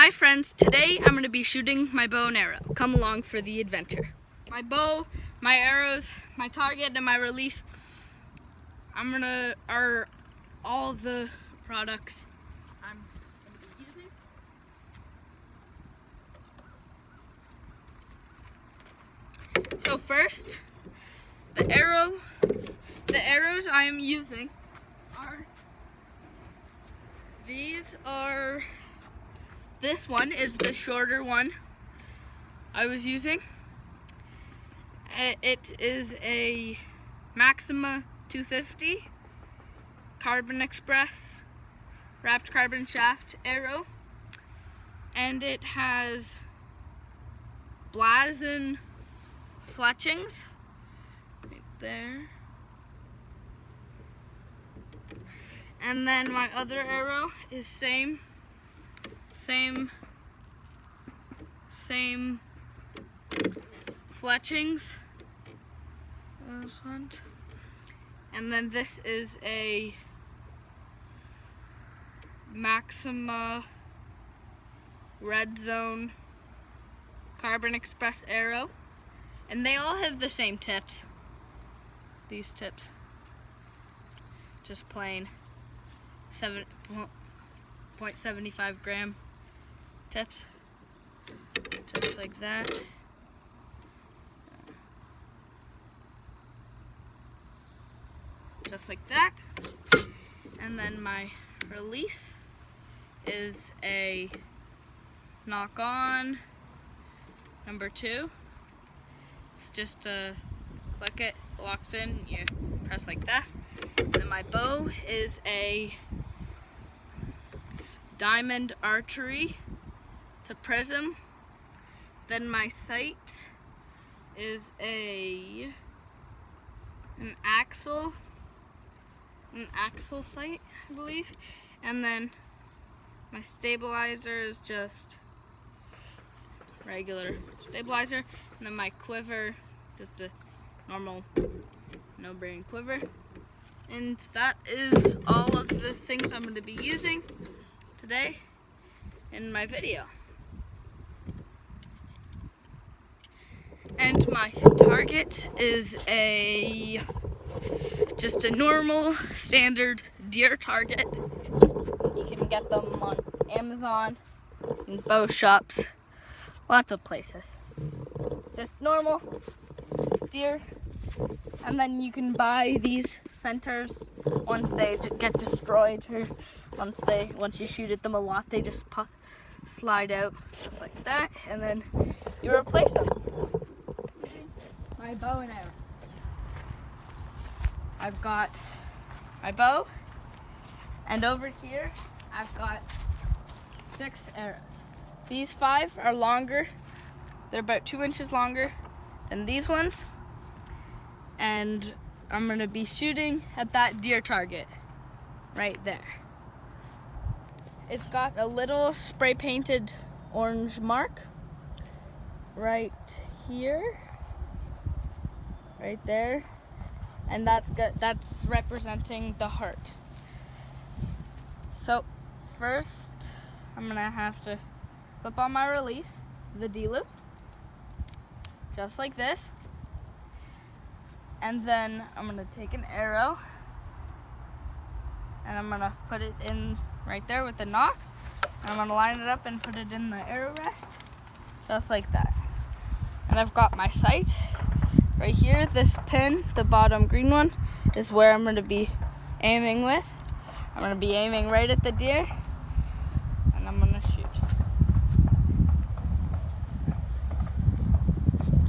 Hi friends, today I'm going to be shooting my bow and arrow. Come along for the adventure. My bow, my arrows, my target, and my release are all the products I'm going to be using. So first, the arrows I am using are this one is the shorter one I was using. It is a Maxima 250 Carbon Express wrapped carbon shaft arrow, and it has blazon fletchings right there. And then my other arrow is same fletchings. Those ones. And then this is a Maxima Red Zone Carbon Express arrow. And they all have the same tips. These tips. Just plain 0.75 gram tips, just like that. Just like that. And then my release is a Nock On number 2. It's just a click it, locks in, you press like that. And then my bow is a Diamond Archery. It's a prism. Then my sight is an axle sight, I believe. And then my stabilizer is just regular stabilizer. And then my quiver, just a normal no-bearing quiver. And that is all of the things I'm going to be using today in my video. And my target is just a normal standard deer target. You can get them on Amazon and bow shops, lots of places. Just normal deer. And then you can buy these centers once they get destroyed, or once you shoot at them a lot, they just slide out just like that, and then you replace them. My bow and arrow. I've got my bow, and over here I've got 6 arrows. These 5 are longer. They're about 2 inches longer than these ones. And I'm going to be shooting at that deer target right there. It's got a little spray painted orange mark right here, right there, and that's representing the heart. So first I'm going to have to flip on my release, the D-loop, just like this. And then I'm going to take an arrow and I'm going to put it in right there with the nock. And I'm going to line it up and put it in the arrow rest, just like that. And I've got my sight right here. This pin, the bottom green one, is where I'm going to be aiming with. I'm going to be aiming right at the deer, and I'm going to shoot.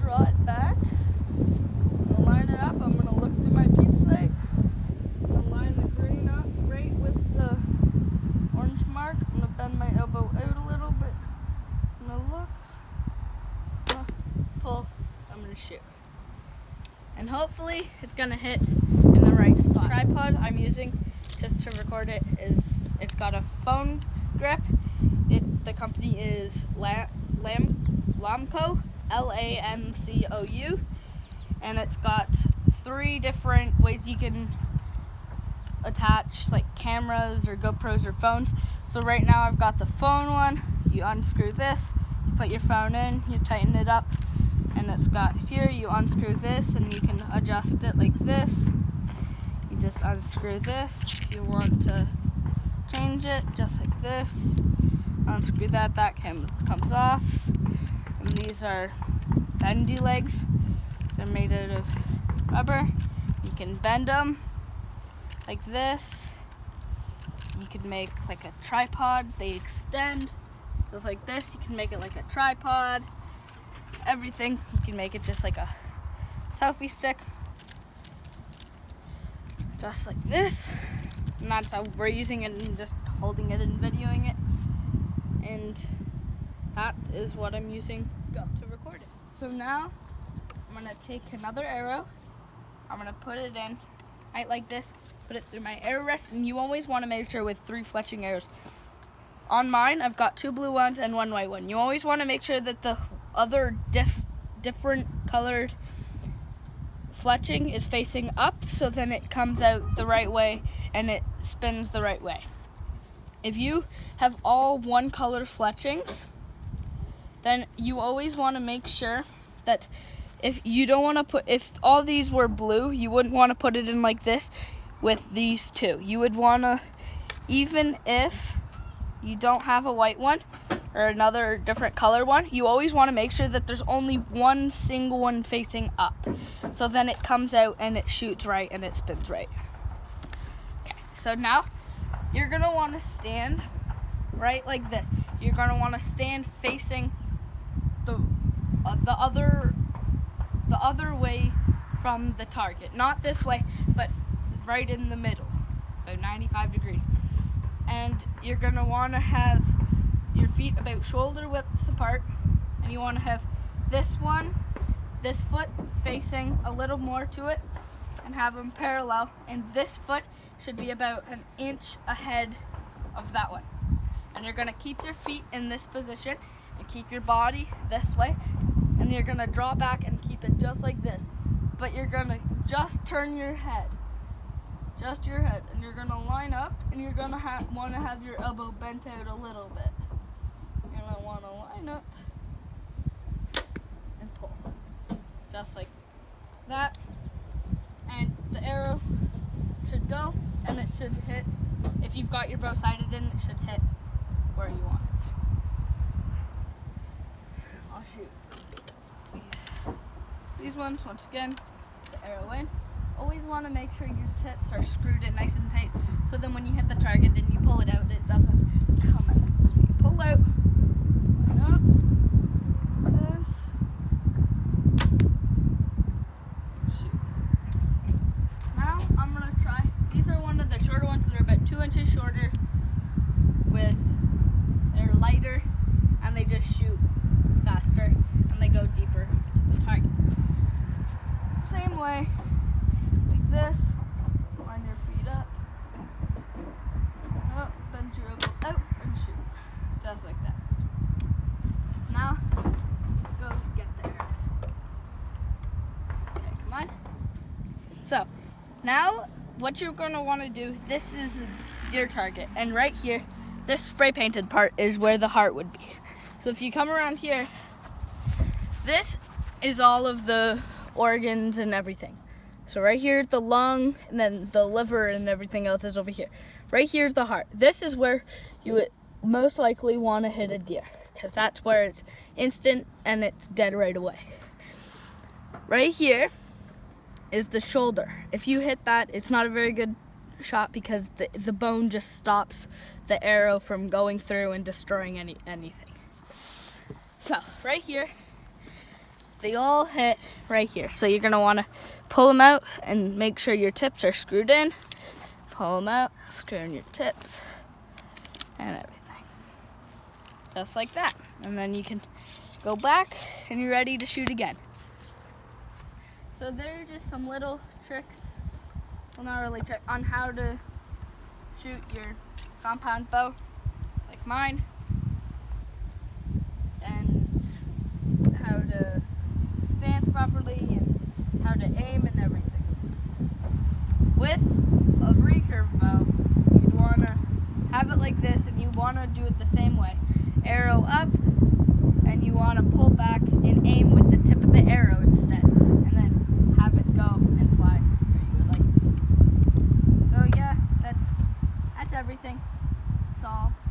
Draw it back. Line it up. I'm going to look through my peep sight. I'm going to line the green up right with the orange mark. I'm going to bend my elbow out a little bit. I'm going to look, pull, I'm going to shoot. And hopefully it's going to hit in the right spot. The tripod I'm using just to record it it's got a phone grip. The company is Lamco, Lamcou. And it's got 3 different ways you can attach like cameras or GoPros or phones. So right now I've got the phone one, you unscrew this, you put your phone in, you tighten it up, and it's got here, you unscrew this and you can adjust it like this. You just unscrew this. If you want to change it, just like this. Unscrew that, comes off. And these are bendy legs. They're made out of rubber. You can bend them like this. You can make like a tripod. They extend just like this. You can make it like a tripod. Everything. You can make it just like a selfie stick. Just like this. And that's how we're using it and just holding it and videoing it. And that is what I'm using to record it. So now I'm gonna take another arrow. I'm gonna put it in right like this, put it through my arrow rest, and you always want to make sure with 3 fletching arrows. On mine, I've got 2 blue ones and 1 white one. You always want to make sure that the other different colored fletching is facing up, so then it comes out the right way and it spins the right way. If you have all one color fletchings, then you always want to make sure that if you don't want to put, if all these were blue, you wouldn't want to put it in like this with these 2. You would want to, even if you don't have a white one or another different color one, you always want to make sure that there's only one single one facing up. So then it comes out and it shoots right and it spins right. Okay, so now you're going to want to stand right like this. You're going to want to stand facing the other way from the target. Not this way, but right in the middle, about 95 degrees. And you're going to want to have your feet about shoulder widths apart, and you want to have this foot facing a little more to it, and have them parallel, and this foot should be about an inch ahead of that one. And you're going to keep your feet in this position and keep your body this way, and you're going to draw back and keep it just like this, but you're going to just turn your head, just your head, and you're going to line up, and you're going to want to have your elbow bent out a little bit. You're going to want to line up and pull, just like that, and the arrow should go, and it should hit, if you've got your bow sighted in, it should hit where you want it. I'll shoot these ones, once again, the arrow in. Always want to make sure your tips are screwed in nice and tight, so then when you hit the target and you pull it out, it doesn't come out. So you pull out, line up, this, shoot. Now I'm going to try, these are one of the shorter ones that are about 2 inches shorter, they're lighter, and they just shoot faster, and they go deeper to the target. Same way, like this, line your feet up, bend your elbow out, and shoot, just like that. Now, go get the arrow. Okay, come on. So, now, what you're going to want to do, this is a deer target, and right here, this spray painted part is where the heart would be. So if you come around here, this is all of the organs and everything. So right here is the lung, and then the liver and everything else is over here. Right here is the heart. This is where you would most likely want to hit a deer, because that's where it's instant and it's dead right away. Right here is the shoulder. If you hit that, it's not a very good shot because the bone just stops the arrow from going through and destroying anything. So right here, they all hit right here. So you're going to want to pull them out and make sure your tips are screwed in. Pull them out, screw in your tips and everything. Just like that. And then you can go back and you're ready to shoot again. So there are just some little tricks, well not really tricks, on how to shoot your compound bow like mine, and how to stance properly and how to aim and everything. With a recurve bow, you'd want to have it like this, and you want to do it the same way. Arrow everything. Saw.